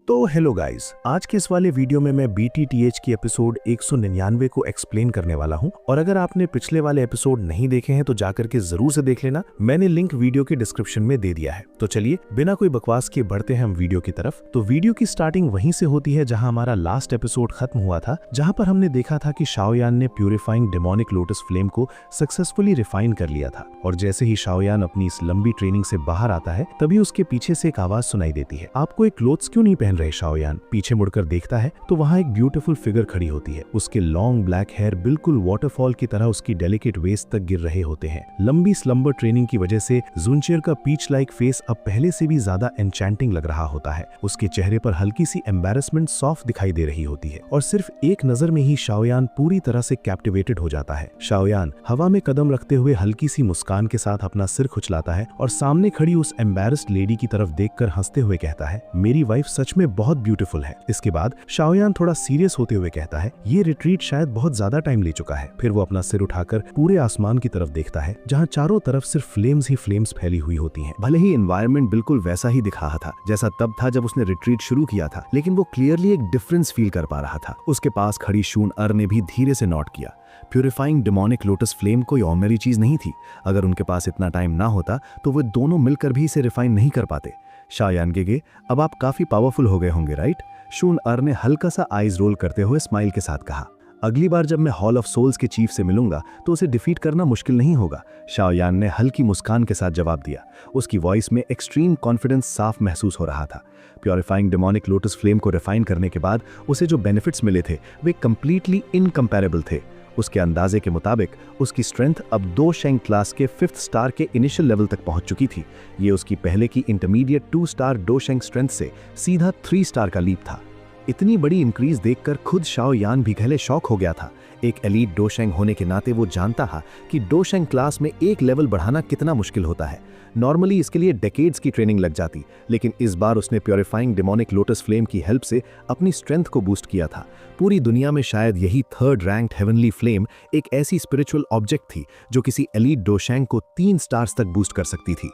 तो hello guys, आज के इस वाले वीडियो में मैं BTTH की एपिसोड 199 को एक्सप्लेन करने वाला हूं। और अगर आपने पिछले वाले एपिसोड नहीं देखे हैं तो जाकर के जरूर से देख लेना, मैंने लिंक वीडियो के डिस्क्रिप्शन में दे दिया है। तो चलिए बिना कोई बकवास के बढ़ते हैं हम वीडियो की तरफ। तो वीडियो की स्टार्टिंग वहीं से होती है जहाँ हमारा लास्ट एपिसोड खत्म हुआ था, जहाँ पर हमने देखा था कि शाओयान ने प्यूरिफाइंग डेमोनिक लोटस फ्लेम को सक्सेसफुली रिफाइन कर लिया था। और जैसे ही शाओयान अपनी इस लंबी ट्रेनिंग से बाहर आता है तभी उसके पीछे से एक आवाज सुनाई देती है, आपको एक क्लोथ्स क्यों नहीं पहन रहे शाओयान। पीछे मुड़कर देखता है तो वहां एक ब्यूटीफुल फिगर खड़ी होती है। उसके लॉन्ग ब्लैक हेयर बिल्कुल वाटरफॉल की तरह उसकी डेलिकेट वेस्ट तक गिर रहे होते हैं। लंबी स्लम्बर ट्रेनिंग की वजह से जुनचेर का पीच लाइक फेस अब पहले से भी ज्यादा एन्चेंटिंग लग रहा होता है। उसके चेहरे पर हल्की सी एम्बैरेसमेंट सॉफ्ट दिखाई दे रही होती है और सिर्फ एक नजर में ही शाओयान पूरी तरह से कैप्टिवेटेड हो जाता है। शाओयान हवा में कदम रखते हुए हल्की सी मुस्कान के साथ अपना सिर खुचलाता है और सामने खड़ी उस एम्बैरेस्ड लेडी की तरफ देखकर हंसते हुए कहता है, मेरी वाइफ सच में बहुत ब्यूटीफुल है। इसके बाद शाओयान थोड़ा सीरियस होते हुए कहता है, ये रिट्रीट शायद बहुत ज्यादा टाइम ले चुका है। फिर वो अपना सिर उठाकर पूरे आसमान की तरफ देखता है जहाँ चारों तरफ सिर्फ फ्लेम्स ही फ्लेम्स फैली हुई होती हैं। भले ही एनवायरनमेंट बिल्कुल वैसा ही दिख रहा था जैसा तब था जब उसने रिट्रीट शुरू किया था, लेकिन वो क्लियरली एक डिफरेंस फील कर पा रहा था। उसके पास खड़ी शून अर ने भी धीरे से नोट किया। प्यूरिफाइंग डेमोनिक लोटस फ्लेम कोई ऑर्डिनरी चीज नहीं थी। अगर उनके पास इतना टाइम ना होता तो वो दोनों मिलकर भी इसे रिफाइन नहीं कर पाते। शाओयान गेगे, अब आप काफी पावरफुल हो गए होंगे, राइट? शून अर ने हल्का सा आईज रोल करते हुए स्माइल के साथ कहा, अगली बार जब मैं हॉल ऑफ सोल्स के चीफ से मिलूंगा तो उसे डिफीट करना मुश्किल नहीं होगा। शाओयान ने हल्की मुस्कान के साथ जवाब दिया। उसकी वॉइस में एक्सट्रीम कॉन्फिडेंस साफ महसूस हो रहा था। प्योरीफाइंग डेमोनिक लोटस फ्लेम को रिफाइन करने के बाद उसे जो बेनिफिट्स मिले थे वे कंप्लीटली इनकम्पैरेबल थे। उसके अंदाजे के मुताबिक उसकी स्ट्रेंथ अब दो शेंग क्लास के 5th स्टार के इनिशियल लेवल तक पहुंच चुकी थी। ये उसकी पहले की इंटरमीडिएट 2 स्टार डोशेंग स्ट्रेंथ से सीधा 3 स्टार का लीप था। इतनी बड़ी इंक्रीज देखकर खुद शाओयान भी गहले शॉक हो गया था। एक एलीट डोशेंग होने के नाते वो जानता था कि डोशेंग क्लास में एक लेवल बढ़ाना कितना मुश्किल होता है। नॉर्मली इसके लिए डेकेड्स की ट्रेनिंग लग जाती, लेकिन इस बार उसने प्योरीफाइंग डेमोनिक लोटस फ्लेम की हेल्प से अपनी स्ट्रेंथ को बूस्ट किया था। पूरी दुनिया में शायद यही 3rd रैंक्ड हेवनली फ्लेम एक ऐसी स्पिरिचुअल ऑब्जेक्ट थी जो किसी एलीट डोशेंग को 3 स्टार्स तक बूस्ट कर सकती थी।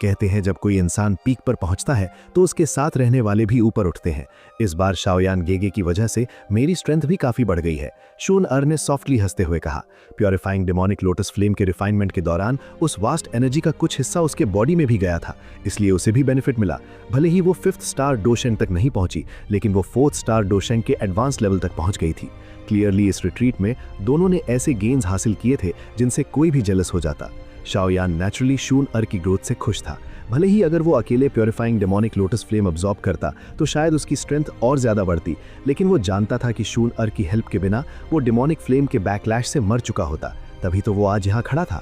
कहते हैं जब कोई इंसान पीक पर पहुंचता है तो उसके साथ रहने वाले भी ऊपर उठते हैं। इस बार शाओयान गेगे की वजह से मेरी स्ट्रेंथ भी काफी बढ़ गई है, शून अर ने सॉफ्टली हंसते हुए कहा। प्योरीफाइंग डेमोनिक लोटस फ्लेम के रिफाइनमेंट के दौरान उस वास्ट एनर्जी का कुछ हिस्सा उसके बॉडी में भी गया था, इसलिए उसे भी बेनिफिट मिला। भले ही वो 5th स्टार डोशेंग तक नहीं पहुंची, लेकिन वो 4th स्टार डोशेंग के एडवांस लेवल तक पहुंच गई थी। क्लियरली इस रिट्रीट में दोनों ने ऐसे गेन्स हासिल किए थे जिनसे कोई भी जेलस हो जाता। शाओयान नेचुरली शून अर की ग्रोथ से खुश था। भले ही अगर वो अकेले purifying demonic lotus flame absorb करता तो शायद उसकी स्ट्रेंथ और ज्यादा बढ़ती, लेकिन वो जानता था कि शून अर की हेल्प के बिना वो डेमोनिक फ्लेम के बैकलैश से मर चुका होता। तभी तो वो आज यहाँ खड़ा था।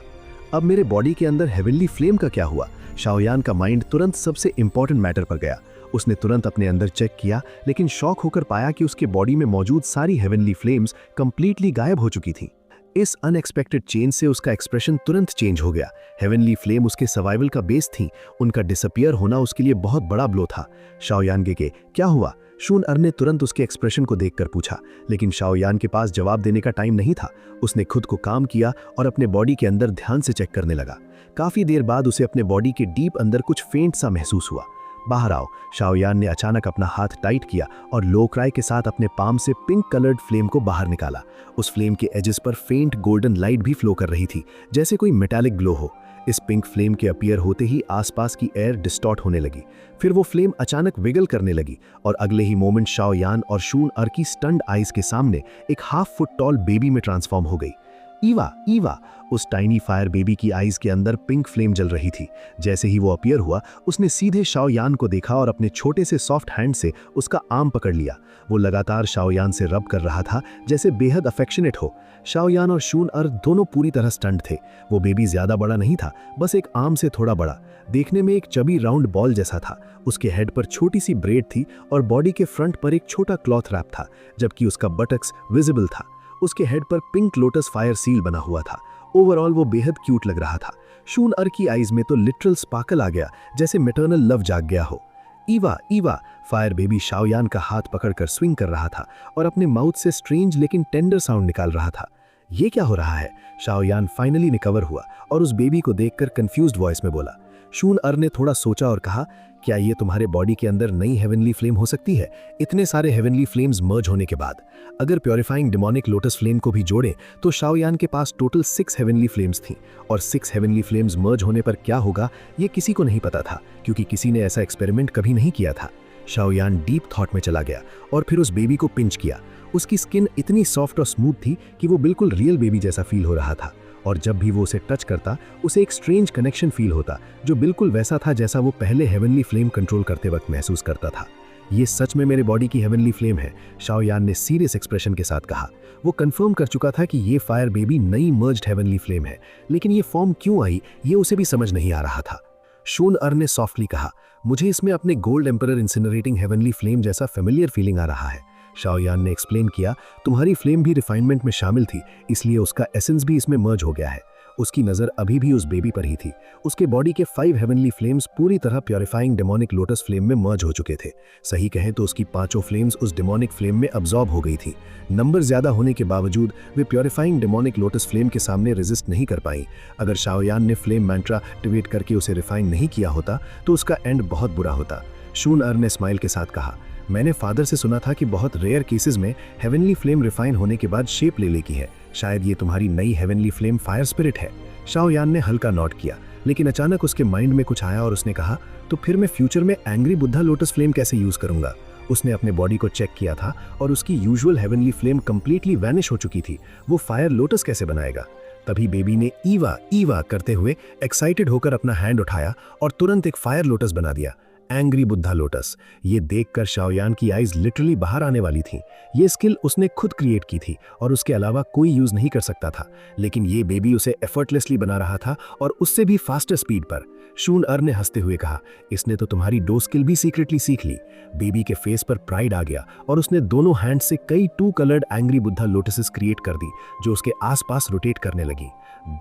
अब मेरे बॉडी के अंदर हेवनली फ्लेम का क्या हुआ? शाओयान का माइंड तुरंत सबसे इंपॉर्टेंट मैटर पर गया। उसने तुरंत अपने अंदर चेक किया, लेकिन शॉक होकर पाया कि उसके बॉडी में मौजूद सारी हेवनली फ्लेम्स कंप्लीटली गायब हो चुकी थी। इस अनएक्सपेक्टेड चेंज से उसका एक्सप्रेशन तुरंत चेंज हो गया। हेवनली फ्लेम उसके सर्वाइवल का बेस थी, उनका डिसअपियर होना उसके लिए बहुत बड़ा ब्लो था। शाओयान गेगे, क्या हुआ? शून अर ने तुरंत उसके एक्सप्रेशन को देखकर पूछा, लेकिन शाओयान के पास जवाब देने का टाइम नहीं था। उसने खुद को काम किया और अपने बॉडी के अंदर ध्यान से चेक करने लगा। काफी देर बाद उसे अपने बॉडी के डीप अंदर कुछ फेंट सा महसूस हुआ। बाहर आओ। शाओयान ने अचानक अपना हाथ टाइट किया और लो क्राई के साथ अपने पाम से पिंक कलर्ड फ्लेम को बाहर निकाला। उस फ्लेम के एजेस पर फेंट गोल्डन लाइट भी फ्लो कर रही थी, जैसे कोई मेटालिक ग्लो हो। इस पिंक फ्लेम के अपीयर होते ही आसपास की एयर डिस्टॉर्ट होने लगी। फिर वो फ्लेम अचानक विगल करने लगी और अगले ही मोमेंट शाओयान और शून अर की स्टन्ड आइज के सामने एक 1/2 फुट टॉल बेबी में ट्रांसफॉर्म हो गई। ईवा, ईवा। उस टाइनी फायर बेबी की आईज के अंदर पिंक फ्लेम जल रही थी। जैसे ही वो अपीयर हुआ, उसने सीधे शाओयान को देखा और अपने छोटे से सॉफ्ट हैंड से उसका आर्म पकड़ लिया। वो लगातार शाओयान से रब कर रहा था, जैसे बेहद अफेक्शनेट हो। शाओयान और शून अर दोनों पूरी तरह स्टंट थे। वो बेबी ज्यादा बड़ा नहीं था, बस एक आर्म से थोड़ा बड़ा, देखने में एक चबी राउंड बॉल जैसा था। उसके हेड पर छोटी सी ब्रेड थी और बॉडी के फ्रंट पर एक छोटा क्लॉथ रैप था, जबकि उसका बटक्स विजिबल था। उसके हेड पर पिंक लोटस फायर सील बना हुआ था। ओवरऑल वो बेहद क्यूट लग रहा था। शून अर की आईज में तो लिटरल स्पार्कल आ गया, जैसे मैटरनल लव जाग गया हो। ईवा, ईवा। फायर बेबी शाओयान का हाथ पकड़कर स्विंग कर रहा था और अपने माउथ से स्ट्रेंज लेकिन टेंडर साउंड निकाल रहा था। ये क्या हो रहा है? शाओयान फाइनली रिकवर हुआ और उस बेबी को देखकर कंफ्यूज्ड वॉइस में बोला, शून अर ने थोड़ा सोचा और कहा, क्या ये तुम्हारे बॉडी के अंदर नई हेवनली फ्लेम हो सकती है? इतने सारे हेवनली फ्लेम्स मर्ज होने के बाद अगर प्योरीफाइंग डेमोनिक लोटस फ्लेम को भी जोड़े तो शाओयान के पास टोटल 6 हेवनली फ्लेम्स थीं, और 6 हेवनली फ्लेम्स मर्ज होने पर क्या होगा ये किसी को नहीं पता था, क्योंकि किसी ने ऐसा एक्सपेरिमेंट कभी नहीं किया था। शाओयान डीप थॉट में चला गया और फिर उस बेबी को पिंच किया। उसकी स्किन इतनी सॉफ्ट और स्मूथ थी कि वो बिल्कुल रियल बेबी जैसा फील हो रहा था, और जब भी वो उसे टच करता उसे एक स्ट्रेंज कनेक्शन फील होता जो बिल्कुल वैसा था जैसा वो पहले हेवनली फ्लेम कंट्रोल करते वक्त महसूस करता था। ये सच में मेरे बॉडी की हेवनली फ्लेम है, शाओयान ने सीरियस एक्सप्रेशन के साथ कहा। वो कंफर्म कर चुका था कि ये फायर बेबी नई मर्ज्ड हेवनली फ्लेम है, लेकिन ये फॉर्म क्यों आई ये उसे भी समझ नहीं आ रहा था। शून अर ने सॉफ्टली कहा, मुझे इसमें अपने गोल्ड एम्परर इंसिनरेटिंग हेवनली फ्लेम जैसा फेमिलियर फीलिंग आ रहा है। शाओयान ने एक्सप्लेन किया, तुम्हारी फ्लेम भी रिफाइनमेंट में शामिल थी, इसलिए उसका एसेंस भी इसमें मर्ज हो गया है। उसकी नज़र अभी भी उस बेबी पर ही थी। उसके बॉडी के 5 हेवनली फ्लेम्स पूरी तरह प्योरीफाइंग डेमोनिक लोटस फ्लेम में मर्ज हो चुके थे। सही कहें तो उसकी 5 फ्लेम्स उस डेमोनिक फ्लेम में अब्सॉर्ब हो गई थी। नंबर ज्यादा होने के बावजूद वे प्योरीफाइंग डेमोनिक लोटस फ्लेम के सामने रेजिस्ट नहीं कर पाई। अगर शाओयान ने फ्लेम मैंट्रा एक्टिवेट करके उसे रिफाइन नहीं किया होता तो उसका एंड बहुत बुरा होता। शून अर ने स्माइल के साथ कहा, मैंने फादर से सुना था कि बहुत रेयर केसेस में हेवनली फ्लेम रिफाइन होने के बाद शेप ले लेती है। शायद ये तुम्हारी नई हेवनली फ्लेम फायर स्पिरिट है। शाओयान ने हल्का नॉट किया, लेकिन अचानक उसके माइंड में कुछ आया और उसने कहा, तो फिर मैं फ्यूचर में एंग्री बुद्धा लोटस फ्लेम कैसे यूज करूंगा? उसने अपने बॉडी को चेक किया था और उसकी usual heavenly flame completely vanish हो चुकी थी। वो फायर लोटस कैसे बनाएगा? तभी बेबी ने ईवा ईवा करते हुए एक्साइटेड होकर अपना हैंड उठाया और तुरंत एक फायर लोटस बना दिया, एंग्री बुद्धा लोटस। ये देखकर शाओयान की आईज लिटरली बाहर आने वाली थीं। ये स्किल उसने खुद क्रिएट की थी और उसके अलावा कोई यूज नहीं कर सकता था, लेकिन ये बेबी उसे एफर्टलेसली बना रहा था और उससे भी फास्टर स्पीड पर। शून अर ने हंसते हुए कहा, इसने तो तुम्हारी डो स्किल भी सीक्रेटली सीख ली। बेबी के फेस पर प्राइड आ गया और उसने दोनों हैंड से कई 2 coloured angry Buddha lotuses create कर दी जो उसके आसपास रोटेट करने लगी।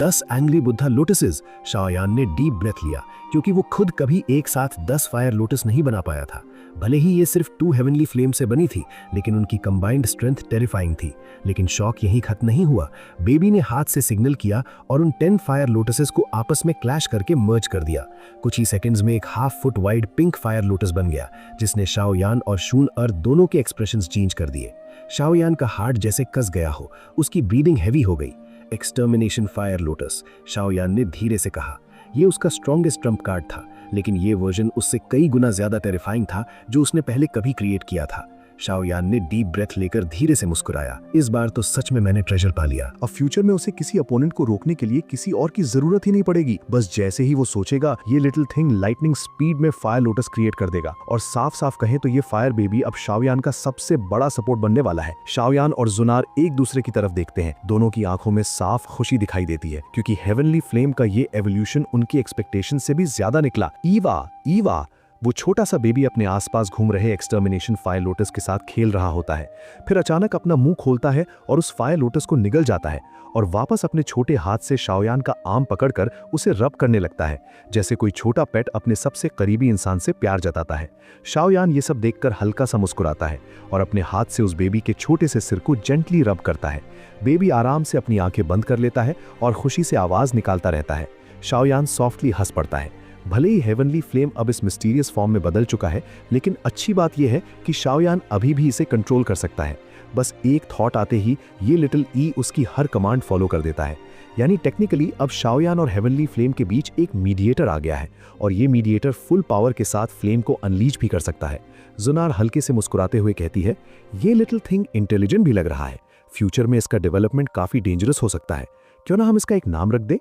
10 एंग्री बुद्धा लोटसेस। शाओयान ने डीप ब्रेथ लिया, क्योंकि वो खुद कभी एक साथ 10 फायर लोटस नहीं बना पाया था। भले ही ये सिर्फ 2 हेवनली फ्लेम से बनी थी, लेकिन उनकी कंबाइंड स्ट्रेंथ टेरिफाइंग थी। लेकिन शॉक यहीं खत्म नहीं हुआ। बेबी ने हाथ से सिग्नल किया और उन 10 फायर लोटसेस को आपस में क्लैश करके मर्ज कर दिया। कुछ ही सेकंड्स में एक half foot wide pink fire lotus बन गया, जिसने शाओयान और शून अर दोनों के एक्सप्रेशंस चेंज कर दिए। शाओयान का हार्ट जैसे कस गया हो, उसकी ब्रीदिंग हैवी हो गई। एक्सटर्मिनेशन फायर लोटस, शाओयान ने धीरे से कहा। यह उसका स्ट्रॉन्गेस्ट ट्रम्प कार्ड था, लेकिन ये वर्जन उससे कई गुना ज्यादा टेरिफाइंग था जो उसने पहले कभी क्रिएट किया था। शाओयान ने डीप ब्रेथ लेकर धीरे से मुस्कुराया। इस बार तो सच में मैंने ट्रेजर पा लिया। अब फ्यूचर में उसे किसी अपोनेंट को रोकने के लिए किसी और की जरूरत ही नहीं पड़ेगी। बस जैसे ही वो सोचेगा, ये लिटिल थिंग लाइटनिंग स्पीड में फायर लोटस क्रिएट कर देगा। और साफ साफ कहें तो ये फायर बेबी अब शाओयान का सबसे बड़ा सपोर्ट बनने वाला है। शाओयान और जुनार एक दूसरे की तरफ देखते हैं। दोनों की आंखों में साफ खुशी दिखाई देती है, क्योंकि हेवनली फ्लेम का ये एवोल्यूशन उनकी एक्सपेक्टेशन से भी ज्यादा निकला। ईवा ईवा, वो छोटा सा बेबी अपने आसपास घूम रहे एक्सटर्मिनेशन फायर लोटस के साथ खेल रहा होता है। फिर अचानक अपना मुंह खोलता है और उस फायर लोटस को निगल जाता है और वापस अपने छोटे हाथ से शाओयान का आर्म पकड़कर उसे रब करने लगता है, जैसे कोई छोटा पेट अपने सबसे करीबी इंसान से प्यार जताता है। शाओयान ये सब देखकर हल्का सा मुस्कुराता है और अपने हाथ से उस बेबी के छोटे से सिर को जेंटली रब करता है। बेबी आराम से अपनी आंखें बंद कर लेता है और खुशी से आवाज निकालता रहता है। शाओयान सॉफ्टली हंस पड़ता है। भले ही हेवनली फ्लेम अब इस मिस्टीरियस फॉर्म में बदल चुका है, लेकिन अच्छी बात यह है कि शाओयान अभी भी इसे कंट्रोल कर सकता है। बस एक थॉट आते ही ये लिटिल ई उसकी हर कमांड फॉलो कर देता है। यानी टेक्निकली अब शाओयान और हेवनली फ्लेम के बीच एक मीडिएटर आ गया है, और ये मीडिएटर फुल पावर के साथ फ्लेम को अनलीज भी कर सकता है। जुनार हल्के से मुस्कुराते हुए कहती है, ये लिटिल थिंग इंटेलिजेंट भी लग रहा है। फ्यूचर में इसका डेवलपमेंट काफी डेंजरस हो सकता है। क्यों ना हम इसका एक नाम रख दे?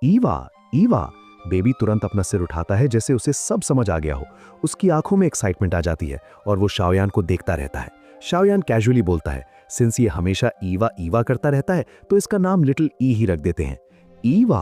ईवा ईवा। बेबी तुरंत अपना सिर उठाता है, जैसे उसे सब समझ आ गया हो। उसकी आंखों में एक्साइटमेंट आ जाती है और वो शाओयान को देखता रहता है। शाओयान कैजुअली बोलता है, सिंस ये हमेशा ईवा ईवा करता रहता है तो इसका नाम लिटिल ई ही रख देते हैं। ईवा।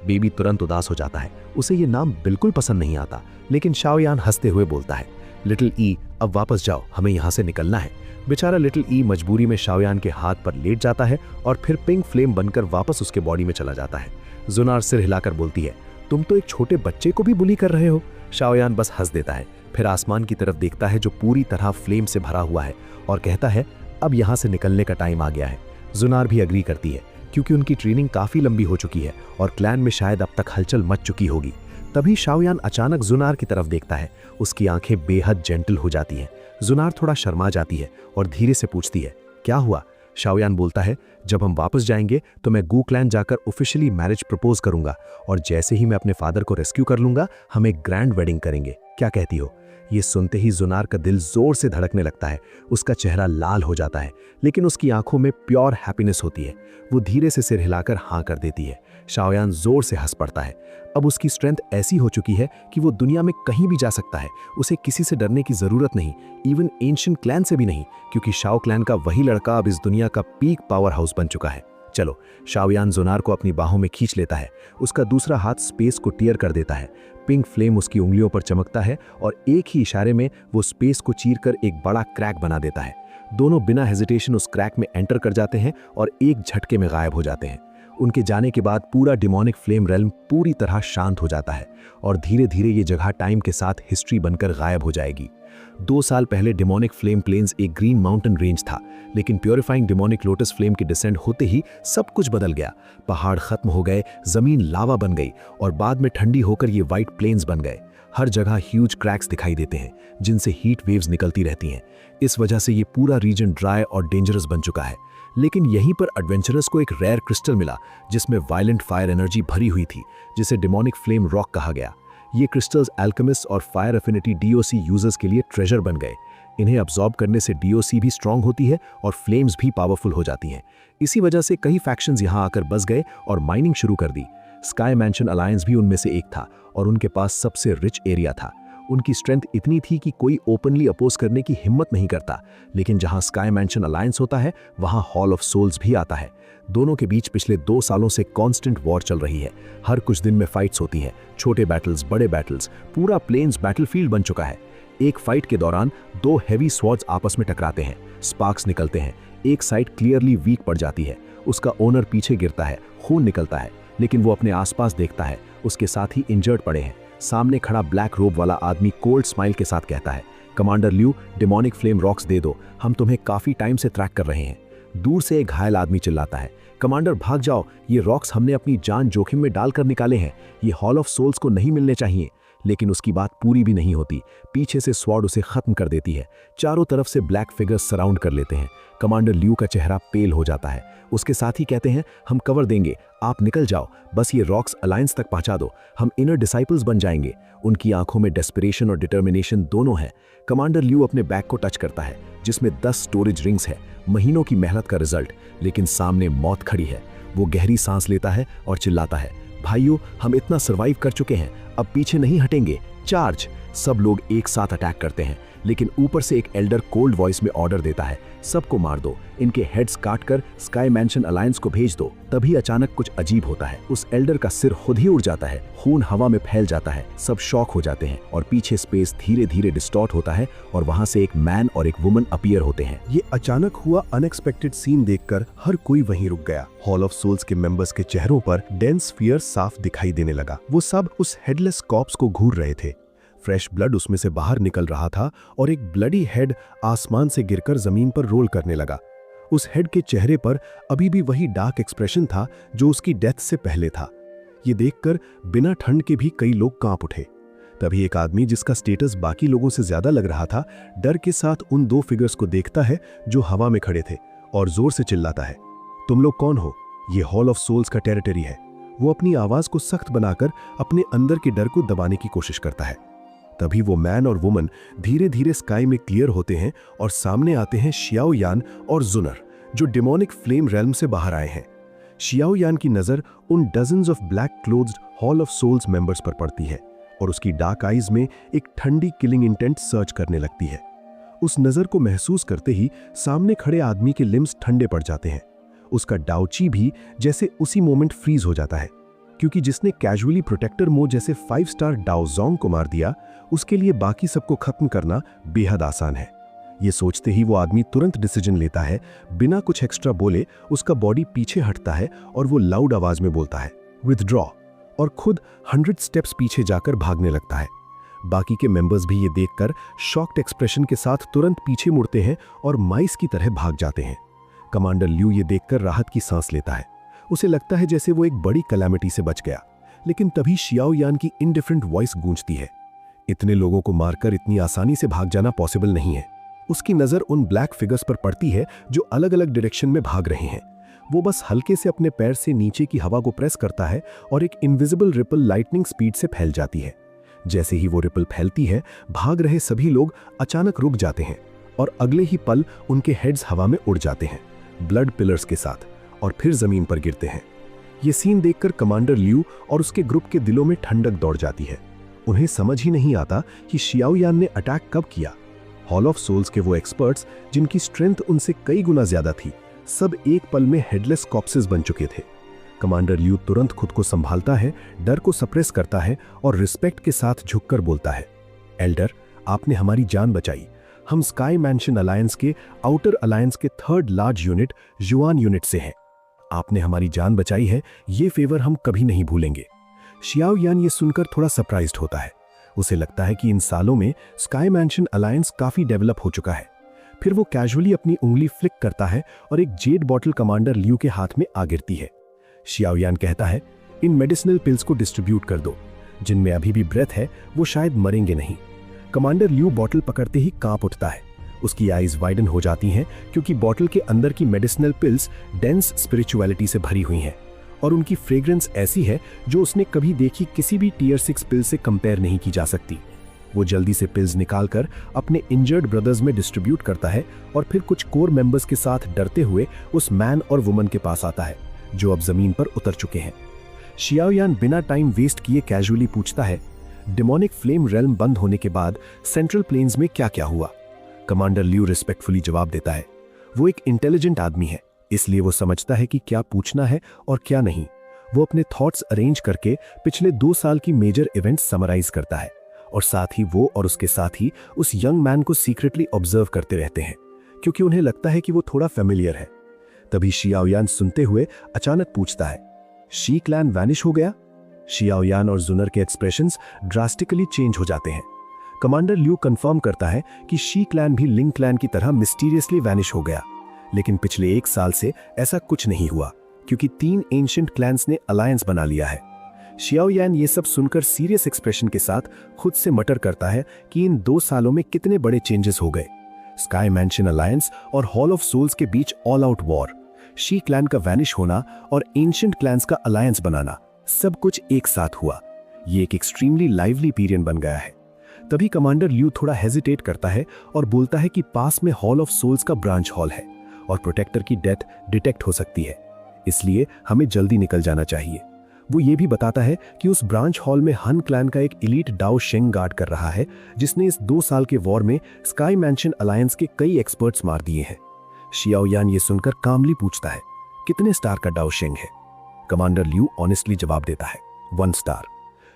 बेबी तुरंत उदास हो जाता है, उसे ये नाम बिल्कुल पसंद नहीं आता, लेकिन शाओयान हंसते हुए बोलता है, लिटिल ई अब वापस जाओ, हमें यहाँ से निकलना है। बेचारा लिटिल ई मजबूरी में शाओयान के हाथ पर लेट जाता है और फिर पिंक फ्लेम बनकर वापस उसके बॉडी में चला जाता है। जुनार सिर हिलाकर बोलती है, तुम तो एक छोटे बच्चे को भी बुली कर रहे हो। शाओयान बस हंस देता है, फिर आसमान की तरफ देखता है जो पूरी तरह फ्लेम से भरा हुआ है, और कहता है, अब यहाँ से निकलने का टाइम आ गया है। जुनार भी अग्री करती है, क्योंकि उनकी ट्रेनिंग काफी लंबी हो चुकी है और क्लैन में शायद अब तक हलचल मच चुकी होगी। तभी शाओयान अचानक जुनार की तरफ देखता है। उसकी आंखें बेहद जेंटल हो जाती हैं। जुनार थोड़ा शर्मा जाती है और धीरे से पूछती है, क्या हुआ? शाओयान बोलता है, जब हम वापस जाएंगे तो मैं गू क्लैन जाकर ऑफिशियली मैरिज प्रपोज करूंगा और जैसे ही मैं अपने फादर को रेस्क्यू कर लूंगा हम एक ग्रैंड वेडिंग करेंगे। क्या कहती हो? ये सुनते ही जुनार का दिल जोर से धड़कने लगता है। उसका चेहरा लाल हो जाता है, लेकिन उसकी आंखों में प्योर हैप्पीनेस होती है। वो धीरे से सिर हिलाकर हाँ कर देती है। शाओयान जोर से हंस पड़ता है। अब उसकी स्ट्रेंथ ऐसी हो चुकी है कि वो दुनिया में कहीं भी जा सकता है। उसे किसी से डरने की जरूरत नहीं, इवन एंशिएंट क्लैन से भी नहीं, क्योंकि शाओ क्लैन का वही लड़का अब इस दुनिया का पीक पावर हाउस बन चुका है। चलो, शाओयान जुनार को अपनी बाहों में खींच लेता है। उसका दूसरा हाथ स्पेस को टीयर कर देता है। पिंक फ्लेम उसकी उंगलियों पर चमकता है और एक ही इशारे में वो स्पेस को चीरकर एक बड़ा क्रैक बना देता है। दोनों बिना हेजिटेशन उस क्रैक में एंटर कर जाते हैं और एक झटके में गायब हो जाते हैं। उनके जाने के बाद पूरा डिमोनिक फ्लेम रेल्म पूरी तरह शांत हो जाता है और धीरे धीरे ये जगह टाइम के साथ हिस्ट्री बनकर गायब हो जाएगी। 2 साल पहले डिमोनिक फ्लेम प्लेन्स एक ग्रीन माउंटेन रेंज था, लेकिन प्योरीफाइंग डिमोनिक लोटस फ्लेम की डिसेंट होते ही सब कुछ बदल गया। पहाड़ खत्म हो गए, जमीन लावा बन गई और बाद में ठंडी होकर ये व्हाइट प्लेन्स बन गए। हर जगह ह्यूज क्रैक्स दिखाई देते हैं जिनसे हीट वेव्स निकलती रहती हैं। इस वजह से ये पूरा रीजन ड्राई और डेंजरस बन चुका है। लेकिन यहीं पर एडवेंचरर्स को एक रेयर क्रिस्टल मिला जिसमें वायलेंट फायर एनर्जी भरी हुई थी, जिसे डिमोनिक फ्लेम रॉक कहा गया। ये क्रिस्टल्स एल्केमिस्ट और फायर एफिनिटी डीओसी यूजर्स के लिए ट्रेजर बन गए। इन्हें अब्सॉर्ब करने से डीओसी भी स्ट्रांग होती है और फ्लेम्स भी पावरफुल हो जाती हैं। इसी वजह से कई फैक्शंस यहाँ आकर बस गए और माइनिंग शुरू कर दी। स्काई मैंशन अलायंस भी उनमें से एक था और उनके पास सबसे रिच एरिया था। उनकी स्ट्रेंथ इतनी थी कि कोई ओपनली अपोज करने की हिम्मत नहीं करता, लेकिन जहां स्काई मैंशन अलायंस होता है वहां हॉल ऑफ सोल्स भी आता है। दोनों के बीच पिछले 2 सालों से कांस्टेंट वॉर चल रही है। हर कुछ दिन में फाइट्स होती हैं, छोटे बैटल्स, बड़े बैटल्स, पूरा प्लेन्स बैटलफील्ड बन चुका है। एक फाइट के दौरान 2 हेवी स्वॉर्ड्स आपस में टकराते हैं, स्पार्क्स निकलते हैं। एक साइड क्लियरली वीक पड़ जाती है, उसका ओनर पीछे गिरता है, खून निकलता है, लेकिन वो अपने आसपास देखता है, उसके साथ ही इंजर्ड पड़े हैं। सामने खड़ा ब्लैक रोब वाला आदमी कोल्ड स्माइल के साथ कहता है, कमांडर ल्यू, डिमोनिक फ्लेम रॉक्स दे दो, हम तुम्हें काफी टाइम से ट्रैक कर रहे हैं। दूर से एक घायल आदमी चिल्लाता है, कमांडर भाग जाओ, ये रॉक्स हमने अपनी जान जोखिम में डालकर निकाले हैं, ये हॉल ऑफ सोल्स को नहीं मिलने चाहिए। लेकिन उसकी बात पूरी भी नहीं होती। पीछे से स्वॉर्ड उसे खत्म कर देती है। चारों तरफ से ब्लैक फिगर्स सराउंड कर लेते हैं। कमांडर ल्यू का चेहरा पेल हो जाता है। उसके साथ ही कहते हैं, हम कवर देंगे, आप निकल जाओ, बस ये रॉक्स अलायंस तक पहुंचा दो, हम इनर डिसाइपल्स बन जाएंगे। उनकी आंखों में डेस्परेशन और डिटर्मिनेशन दोनों है। कमांडर ल्यू अपने बैग को टच करता है जिसमें 10 स्टोरेज रिंग्स है, महीनों की मेहनत का रिजल्ट। लेकिन सामने मौत खड़ी है। वो गहरी सांस लेता है और चिल्लाता है, भाइयों, हम इतना सर्वाइव कर चुके हैं, अब पीछे नहीं हटेंगे, चार्ज। सब लोग एक साथ अटैक करते हैं, लेकिन ऊपर से एक एल्डर कोल्ड वॉइस में ऑर्डर देता है, सबको मार दो, इनके हेड्स काटकर स्काई मैंशन अलायंस को भेज दो। तभी अचानक कुछ अजीब होता है। उस एल्डर का सिर खुद ही उड़ जाता है, खून हवा में फैल जाता है, सब शॉक हो जाते हैं और पीछे स्पेस धीरे धीरे डिस्टॉर्ट होता है और वहां से एक मैन और एक वुमन अपीयर होते हैं। ये अचानक हुआ अनएक्सपेक्टेड सीन देखकर हर कोई वहीं रुक गया। हॉल ऑफ सोल्स के मेंबर्स के चेहरों पर डेंस फियर साफ दिखाई देने लगा। वो सब उस हेडलेस कॉप्स को घूर रहे थे। फ्रेश ब्लड उसमें से बाहर निकल रहा था और एक ब्लडी हेड आसमान से गिरकर जमीन पर रोल करने लगा। उस हेड के चेहरे पर अभी भी वही डार्क एक्सप्रेशन था जो उसकी डेथ से पहले था। ये देखकर बिना ठंड के भी कई लोग कांप उठे। तभी एक आदमी जिसका स्टेटस बाकी लोगों से ज्यादा लग रहा था, डर के साथ उन 2 फिगर्स को देखता है जो हवा में खड़े थे और जोर से चिल्लाता है, तुम लोग कौन हो? ये हॉल ऑफ सोल्स का टेरिटरी है। वो अपनी आवाज को सख्त बनाकर अपने अंदर के डर को दबाने की कोशिश करता है। तभी वो मैन और वुमन धीरे धीरे स्काई में क्लियर होते हैं और सामने आते हैं शियाओ यान और जुनर, जो डिमोनिक फ्लेम रेल्म से बाहर आए हैं। शियाओ यान की नजर उन dozens of black clothed Hall of Souls members पर पड़ती है और उसकी डार्क आईज में एक ठंडी किलिंग इंटेंट सर्च करने लगती है। उस नजर को महसूस करते ही सामने खड़े आदमी के लिम्स ठंडे पड़ जाते हैं। उसका डाउची भी जैसे उसी मोमेंट फ्रीज हो जाता है, क्योंकि जिसने कैजुअली प्रोटेक्टर मो जैसे 5 स्टार डाओजोंग को मार दिया, उसके लिए बाकी सबको खत्म करना बेहद आसान है। ये सोचते ही वो आदमी तुरंत डिसीजन लेता है। बिना कुछ एक्स्ट्रा बोले उसका बॉडी पीछे हटता है और वो लाउड आवाज में बोलता है, विथड्रॉ, और खुद 100 स्टेप्स पीछे जाकर भागने लगता है। बाकी के मेंबर्स भी ये देखकर शॉक्ड एक्सप्रेशन के साथ तुरंत पीछे मुड़ते हैं और माइस की तरह भाग जाते हैं। कमांडर ल्यू ये देखकर राहत की सांस लेता है। उसे लगता है जैसे वो एक बड़ी कैलामिटी से बच गया। लेकिन तभी शियाओ यान की इनडिफरेंट वॉइस गूंजती है। इतने लोगों को मारकर इतनी आसानी से भाग जाना पॉसिबल नहीं है। उसकी नजर उन ब्लैक फिगर्स पर पड़ती है जो अलग अलग डायरेक्शन में भाग रहे हैं। वो बस हल्के से अपने पैर से नीचे की हवा को प्रेस करता है और एक इनविजिबल रिपल लाइटनिंग स्पीड से फैल जाती है। जैसे ही वो रिपल फैलती है, भाग रहे सभी लोग अचानक रुक जाते हैं और अगले ही पल उनके हेड्स हवा में उड़ जाते हैं ब्लड पिलर्स के साथ, और फिर जमीन पर गिरते हैं। ये सीन देखकर कमांडर लियू और उसके ग्रुप के दिलों में ठंडक दौड़ जाती है। उन्हें समझ ही नहीं आता कि शियाओ यान ने अटैक कब किया। हॉल ऑफ सोल्स के वो एक्सपर्ट्स जिनकी स्ट्रेंथ उनसे कई गुना ज्यादा थी, सब एक पल में हेडलेस कॉप्सेस बन चुके थे। कमांडर लियू तुरंत खुद को संभालता है, डर को सप्रेस करता है और रिस्पेक्ट के साथ झुककर बोलता है, एल्डर, आपने हमारी जान बचाई। हम स्काई मैंशन अलायंस के आउटर अलायंस के थर्ड लार्ज यूनिट जुआन यूनिट से हैं। आपने हमारी जान बचाई है, ये फेवर हम कभी नहीं भूलेंगे। शियाओ यान ये सुनकर थोड़ा सरप्राइज्ड होता है। उसे लगता है कि इन सालों में स्काई मैंशन अलायंस काफी डेवलप हो चुका है। फिर वो कैजुअली अपनी उंगली फ्लिक करता है और एक जेड बॉटल कमांडर लियू के हाथ में आ गिरती है। शियाओ यान कहता है, इन मेडिसिनल पिल्स को डिस्ट्रीब्यूट कर दो। जिनमें अभी भी ब्रेथ है वो शायद मरेंगे नहीं। कमांडर लियू बॉटल पकड़ते ही कांप उठता है। उसकी आईज वाइडन हो जाती हैं क्योंकि बॉटल के अंदर की मेडिसिनल पिल्स डेंस स्पिरिचुअलिटी से भरी हुई हैं और उनकी फ्रेग्रेंस ऐसी है जो उसने कभी देखी किसी भी टियर 6 पिल से कंपेयर नहीं की जा सकती। वो जल्दी से पिल्स निकालकर अपने इंजर्ड ब्रदर्स में डिस्ट्रीब्यूट करता है और फिर कुछ कोर मेंबर्स के साथ डरते हुए उस मैन और वुमन के पास आता है जो अब जमीन पर उतर चुके हैं। शियाओ यान बिना टाइम वेस्ट किए कैजुअली पूछता है, डिमोनिक फ्लेम रेल्म बंद होने के बाद सेंट्रल प्लेन्स में क्या क्या हुआ? कमांडर लियू रिस्पेक्टफुली जवाब देता है, वो एक इंटेलिजेंट आदमी है, इसलिए वो समझता है कि क्या पूछना है और क्या नहीं। वो अपने थॉट्स अरेंज करके पिछले 2 साल की मेजर इवेंट्स समराइज करता है और साथ ही वो और उसके साथी उस यंग मैन को सीक्रेटली ऑब्जर्व करते रहते हैं क्योंकि उन्हें लगता है कि वो थोड़ा फेमिलियर है। तभी शियाओ यान सुनते हुए अचानक पूछता है, शी क्लैन वैनिश हो गया? शियाओ यान और जुनर के एक्सप्रेशंस ड्रास्टिकली चेंज हो जाते हैं। कमांडर लियू कंफर्म करता है कि शी क्लैन भी लिंग क्लैन की तरह मिस्टीरियसली वैनिश हो गया, लेकिन पिछले 1 साल से ऐसा कुछ नहीं हुआ क्योंकि 3 एंशिएंट क्लैंस ने अलायंस बना लिया है। शियाओ यान ये सब सुनकर सीरियस एक्सप्रेशन के साथ खुद से मटर करता है कि इन 2 सालों में कितने बड़े चेंजेस हो गए। स्काई मैंशन अलायंस और हॉल ऑफ सोल्स के बीच all out war, Shi clan का वैनिश होना और एंशिएंट क्लैंस का अलायंस बनाना, सब कुछ एक साथ हुआ। ये एक एक्सट्रीमली लाइवली पीरियड बन गया है। तभी कमांडर लियू थोड़ा हेजिटेट करता है और बोलता है कि पास में हॉल ऑफ सोल्स का ब्रांच हॉल है और प्रोटेक्टर की डेथ डिटेक्ट हो सकती है, इसलिए हमें जल्दी निकल जाना चाहिए। वो ये भी बताता है कि उस ब्रांच हॉल में हन क्लैन का एक एलीट डाओ शेंग गार्ड कर रहा है जिसने इस 2 साल के वॉर में स्काई मैंशन अलायंस के कई एक्सपर्ट्स मार दिए हैं। शियाओ यान ये सुनकर कामली पूछता है, कितने स्टार का डाओ शेंग है? कमांडर लियू ऑनेस्टली जवाब देता है, 1 स्टार।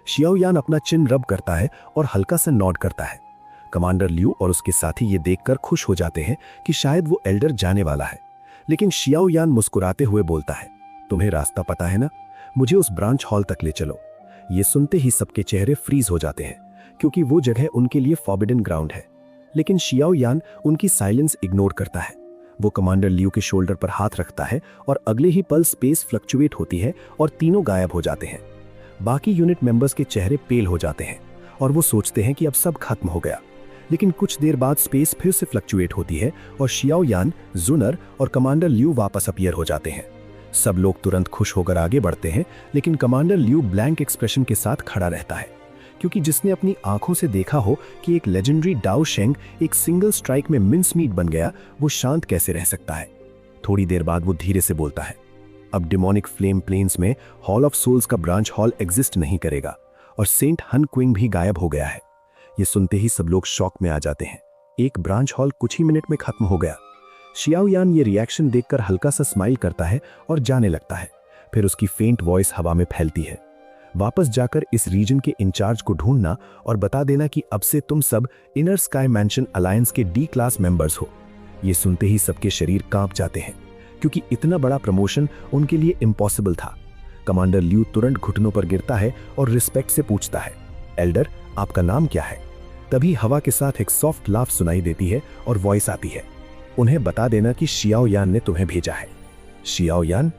शियाओ यान अपना चिन रब करता है और हल्का सा नॉड करता है। कमांडर लियू और उसके साथी ये देखकर खुश हो जाते हैं कि शायद वो एल्डर जाने वाला है, लेकिन शियाओ यान मुस्कुराते हुए बोलता है, तुम्हें रास्ता पता है ना, मुझे उस ब्रांच हॉल तक ले चलो। ये सुनते ही सबके चेहरे फ्रीज हो जाते हैं क्योंकि वो जगह उनके लिए फॉरबिडन ग्राउंड है, लेकिन शियाओ यान उनकी साइलेंस इग्नोर करता है। वो कमांडर लियू के शोल्डर पर हाथ रखता है और अगले ही पल स्पेस फ्लक्चुएट होती है और तीनों गायब हो जाते हैं। बाकी यूनिट मेंबर्स के चेहरे पेल हो जाते हैं और वो सोचते हैं कि अब सब खत्म हो गया, लेकिन कुछ देर बाद स्पेस फिर से फ्लक्चुएट होती है और शियाओ यान, जुनर और कमांडर लियू वापस अपीयर हो जाते हैं। सब लोग तुरंत खुश होकर आगे बढ़ते हैं, लेकिन कमांडर लियू ब्लैंक एक्सप्रेशन के साथ खड़ा रहता है क्योंकि जिसने अपनी आंखों से देखा हो कि एक लेजेंडरी डाओ शेंग एक सिंगल स्ट्राइक में मिन्स मीट बन गया, वो शांत कैसे रह सकता है। थोड़ी देर बाद वो धीरे से बोलता है, अब डिमोनिक फ्लेम प्लेन्स में हॉल ऑफ सोल्स का ब्रांच हॉल एग्जिस्ट नहीं करेगा और सेंट हन क्विंग भी गायब हो गया है। ये सुनते ही सब लोग शॉक में आ जाते हैं। एक ब्रांच हॉल कुछ ही मिनट में खत्म हो गया। शियाओ यान ये रिएक्शन देखकर हल्का सा स्माइल करता है और जाने लगता है। फिर उसकी फेंट वॉइस हवा में फैलती है, वापस जाकर इस रीजन के इंचार्ज को ढूंढना और बता देना कि अब से तुम सब इनर स्काई मैंशन अलायंस के डी क्लास मेंबर्स हो। ये सुनते ही सबके शरीर कांप जाते हैं क्योंकि इतना बड़ा प्रमोशन उनके लिए इम्पॉसिबल था। कमांडर लियू तुरंत घुटनों पर गिरता है और रिस्पेक्ट से पूछता है, एल्डर आपका नाम क्या है? तभी हवा के साथ एक सॉफ्ट लाफ सुनाई देती है और वॉइस आती है, उन्हें बता देना कि शियाओ यान ने तुम्हें भेजा है। शियाओ यान,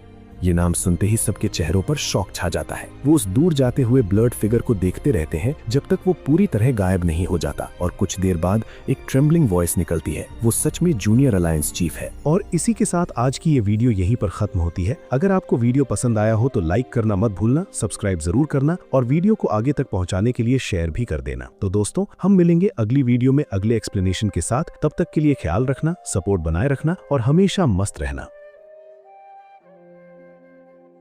ये नाम सुनते ही सबके चेहरों पर शॉक छा जाता है। वो उस दूर जाते हुए ब्लर्ड फिगर को देखते रहते हैं जब तक वो पूरी तरह गायब नहीं हो जाता, और कुछ देर बाद एक ट्रेम्बलिंग वॉइस निकलती है। वो सच में जूनियर अलायंस चीफ है। और इसी के साथ आज की ये वीडियो यहीं पर खत्म होती है। अगर आपको वीडियो पसंद आया हो तो लाइक करना मत भूलना, सब्सक्राइब जरूर करना और वीडियो को आगे तक पहुंचाने के लिए शेयर भी कर देना। तो दोस्तों, हम मिलेंगे अगली वीडियो में अगले एक्सप्लेनेशन के साथ। तब तक के लिए ख्याल रखना, सपोर्ट बनाए रखना और हमेशा मस्त रहना।